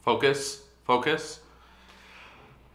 Focus, focus.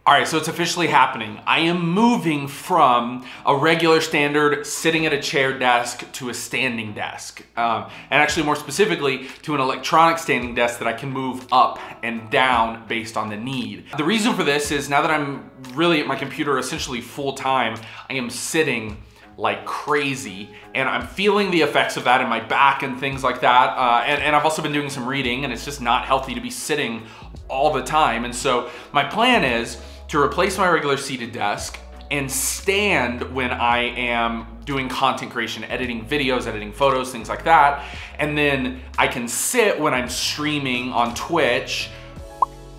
All right, so it's officially happening. I am moving from a regular standard sitting at a chair desk to a standing desk. And actually more specifically to an electronic standing desk that I can move up and down based on the need. The reason for this is now that I'm really at my computer essentially full time, I am sitting like crazy, and I'm feeling the effects of that in my back and things like that. And I've also been doing some reading, and it's just not healthy to be sitting all the time. And so my plan is to replace my regular seated desk and stand when I am doing content creation, editing videos, editing photos, things like that. And then I can sit when I'm streaming on Twitch,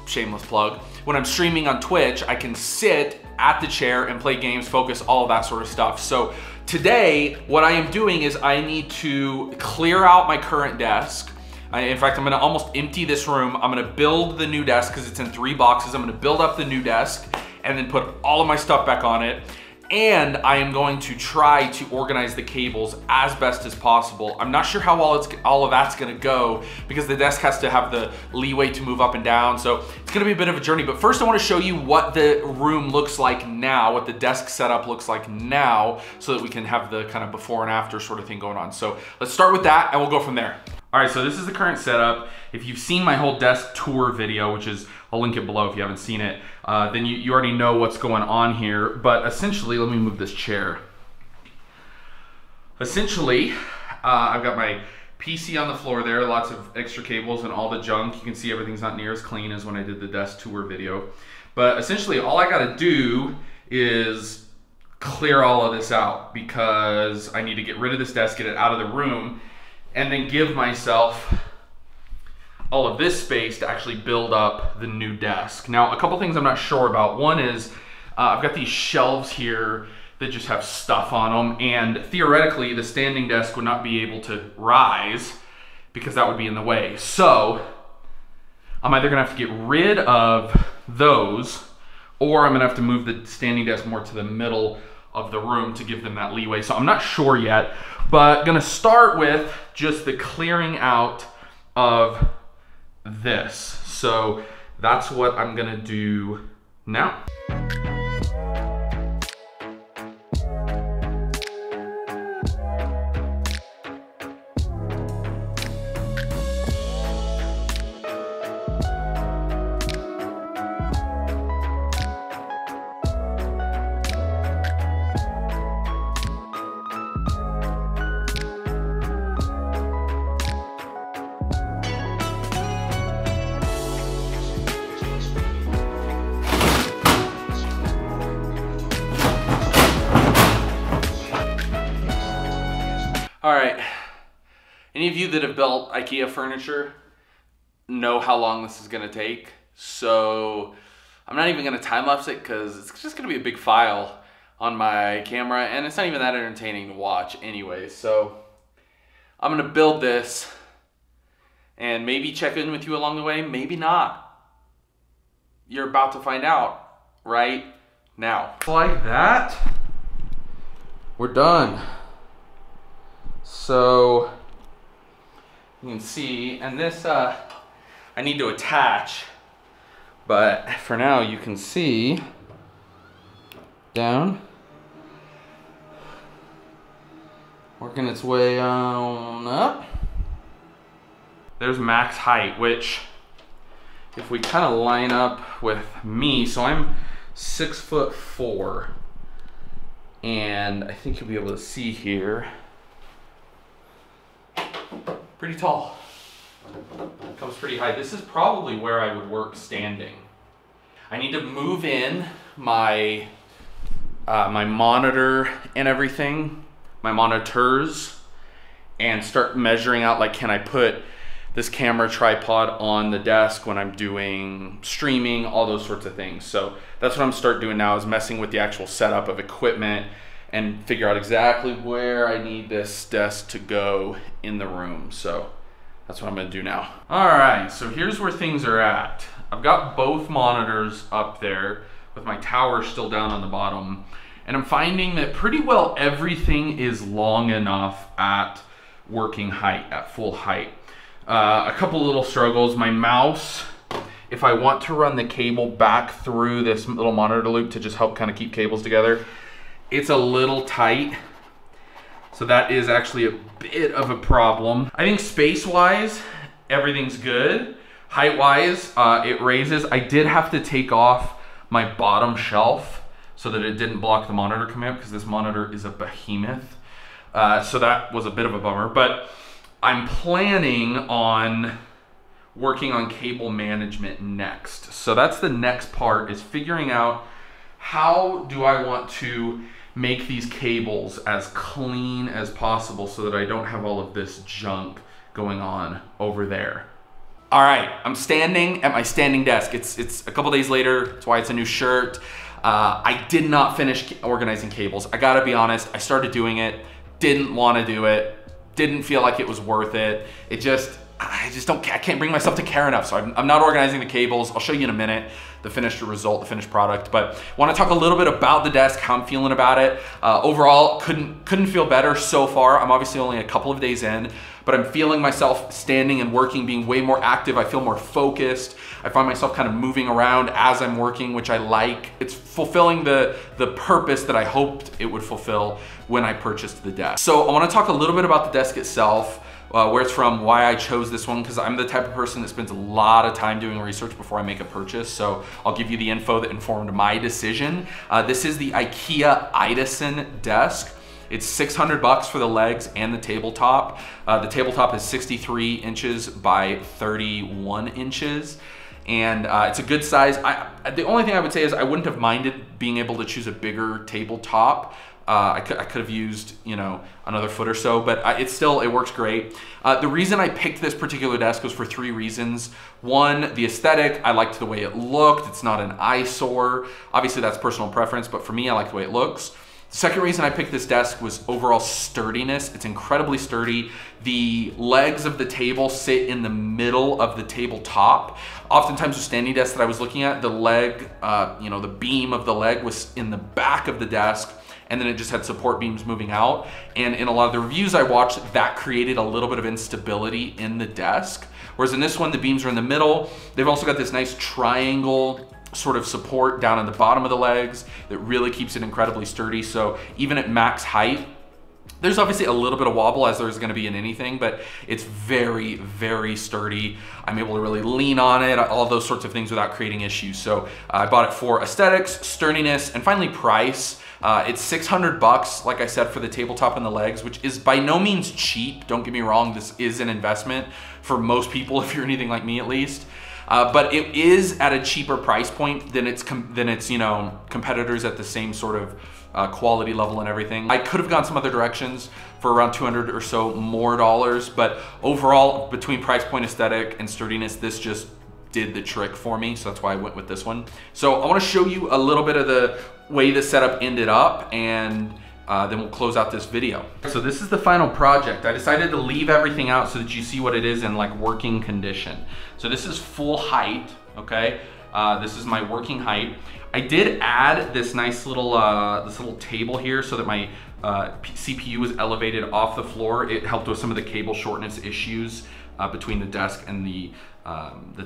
shameless plug. When I'm streaming on Twitch, I can sit at the chair and play games, focus, all of that sort of stuff. So today, what I am doing is I need to clear out my current desk. In fact, I'm gonna almost empty this room. I'm gonna build the new desk because it's in 3 boxes. I'm gonna build up the new desk and then put all of my stuff back on it. And I am going to try to organize the cables as best as possible. I'm not sure how all of that's gonna go because the desk has to have the leeway to move up and down. So it's gonna be a bit of a journey, but first I wanna show you what the room looks like now, what the desk setup looks like now, so that we can have the kind of before and after sort of thing going on. So let's start with that and we'll go from there. All right, so this is the current setup. If you've seen my whole desk tour video, which is, I'll link it below if you haven't seen it, then you already know what's going on here. But essentially, let me move this chair. Essentially, I've got my PC on the floor there, lots of extra cables and all the junk. You can see everything's not near as clean as when I did the desk tour video. But essentially, all I gotta do is clear all of this out because I need to get rid of this desk, get it out of the room, and then give myself all of this space to actually build up the new desk. Now, a couple things I'm not sure about. One is I've got these shelves here that just have stuff on them, and theoretically the standing desk would not be able to rise because that would be in the way. So I'm either gonna have to get rid of those, or I'm gonna have to move the standing desk more to the middle of the room to give them that leeway. So I'm not sure yet, but gonna start with just the clearing out of this. So that's what I'm gonna do now. All right, any of you that have built Ikea furniture know how long this is gonna take. So I'm not even gonna time lapse it because it's just gonna be a big file on my camera and it's not even that entertaining to watch anyway. So I'm gonna build this and maybe check in with you along the way, maybe not. You're about to find out right now. Like that, we're done. So you can see, and this I need to attach, but for now you can see down, working its way on up. There's max height, which if we kind of line up with me, so I'm 6'4", and I think you'll be able to see here, pretty tall. Comes pretty high. This is probably where I would work standing. I need to move in my my monitor and everything, my monitors, and start measuring out, like, can I put this camera tripod on the desk when I'm doing streaming, all those sorts of things. So that's what I'm start doing now, is messing with the actual setup of equipment and figure out exactly where I need this desk to go in the room. So that's what I'm gonna do now. All right, so here's where things are at. I've got both monitors up there with my tower still down on the bottom, and I'm finding that pretty well everything is long enough at working height, at full height. A couple little struggles. My mouse if I want to run the cable back through this little monitor loop to just help kind of keep cables together, it's a little tight. So that is actually a bit of a problem. I think space-wise, everything's good. Height-wise, it raises. I did have to take off my bottom shelf so that it didn't block the monitor coming up, because this monitor is a behemoth. So that was a bit of a bummer, but I'm planning on working on cable management next. So that's the next part, is figuring out how do I want to make these cables as clean as possible so that I don't have all of this junk going on over there. All right, I'm standing at my standing desk. It's a couple days later, that's why it's a new shirt. I did not finish organizing cables. I gotta be honest, I started doing it, didn't wanna do it, didn't feel like it was worth it. I can't bring myself to care enough, so I'm not organizing the cables. I'll show you in a minute the finished result, the finished product, but want to talk a little bit about the desk, how I'm feeling about it. Overall, couldn't feel better so far. I'm obviously only a couple of days in, but I'm feeling myself standing and working, being way more active. I feel more focused. I find myself kind of moving around as I'm working, which I like. It's fulfilling the purpose that I hoped it would fulfill when I purchased the desk. So I want to talk a little bit about the desk itself. Where it's from, why I chose this one, because I'm the type of person that spends a lot of time doing research before I make a purchase. So I'll give you the info that informed my decision. This is the Ikea Idasen desk. It's 600 bucks for the legs and the tabletop. The tabletop is 63 inches by 31 inches. And it's a good size. The only thing I would say is I wouldn't have minded being able to choose a bigger tabletop. I could have used, you know, another foot or so, but it works great. The reason I picked this particular desk was for 3 reasons. One, the aesthetic. I liked the way it looked. It's not an eyesore. Obviously that's personal preference, but for me, I like the way it looks. The second reason I picked this desk was overall sturdiness. It's incredibly sturdy. The legs of the table sit in the middle of the tabletop. Oftentimes with standing desks that I was looking at, the leg, the beam of the leg was in the back of the desk, and then it just had support beams moving out. And in a lot of the reviews I watched, that created a little bit of instability in the desk. Whereas in this one, the beams are in the middle. They've also got this nice triangle sort of support down in the bottom of the legs that really keeps it incredibly sturdy. So even at max height, there's obviously a little bit of wobble, as there's gonna be in anything, but it's very, very sturdy. I'm able to really lean on it, all those sorts of things without creating issues. So I bought it for aesthetics, sturdiness, and finally price. It's 600 bucks, like I said, for the tabletop and the legs, which is by no means cheap. Don't get me wrong, this is an investment for most people, if you're anything like me at least. But it is at a cheaper price point than its competitors at the same sort of quality level and everything. I could have gone some other directions for around 200 or so more dollars, but overall, between price point, aesthetic, and sturdiness, this just did the trick for me, so that's why I went with this one. So I want to show you a little bit of the way this setup ended up, and then we'll close out this video. So this is the final project. I decided to leave everything out so that you see what it is in like working condition. So this is full height, okay? This is my working height. I did add this nice little table here so that my CPU was elevated off the floor. It helped with some of the cable shortness issues between the desk and the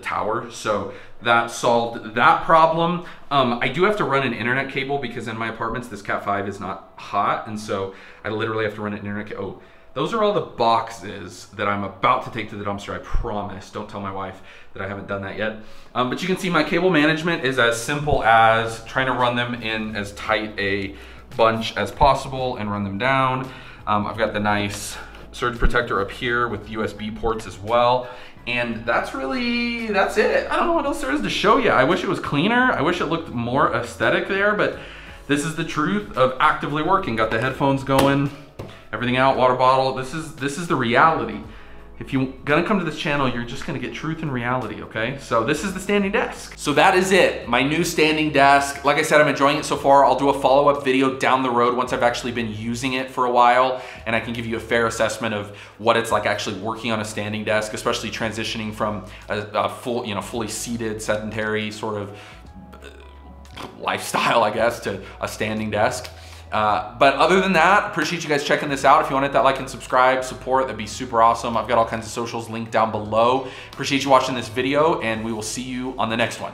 tower. So that solved that problem. I do have to run an internet cable because in my apartments, this Cat 5 is not hot. And so I literally have to run an internet cable. Oh, those are all the boxes that I'm about to take to the dumpster, I promise. Don't tell my wife that I haven't done that yet. But you can see my cable management is as simple as trying to run them in as tight a bunch as possible and run them down. I've got the nice surge protector up here with USB ports as well. And that's it. I don't know what else there is to show you. I wish it was cleaner. I wish it looked more aesthetic there, but this is the truth of actively working. Got the headphones going, everything out, water bottle. This is the reality. If you're gonna come to this channel, you're just gonna get truth and reality, okay? So this is the standing desk. So that is it, my new standing desk. Like I said, I'm enjoying it so far. I'll do a follow-up video down the road once I've actually been using it for a while, and I can give you a fair assessment of what it's like actually working on a standing desk, especially transitioning from a fully seated, sedentary sort of lifestyle, I guess, to a standing desk. But other than that, appreciate you guys checking this out. If you want to hit that like and subscribe, support, that'd be super awesome. I've got all kinds of socials linked down below. Appreciate you watching this video, and we will see you on the next one.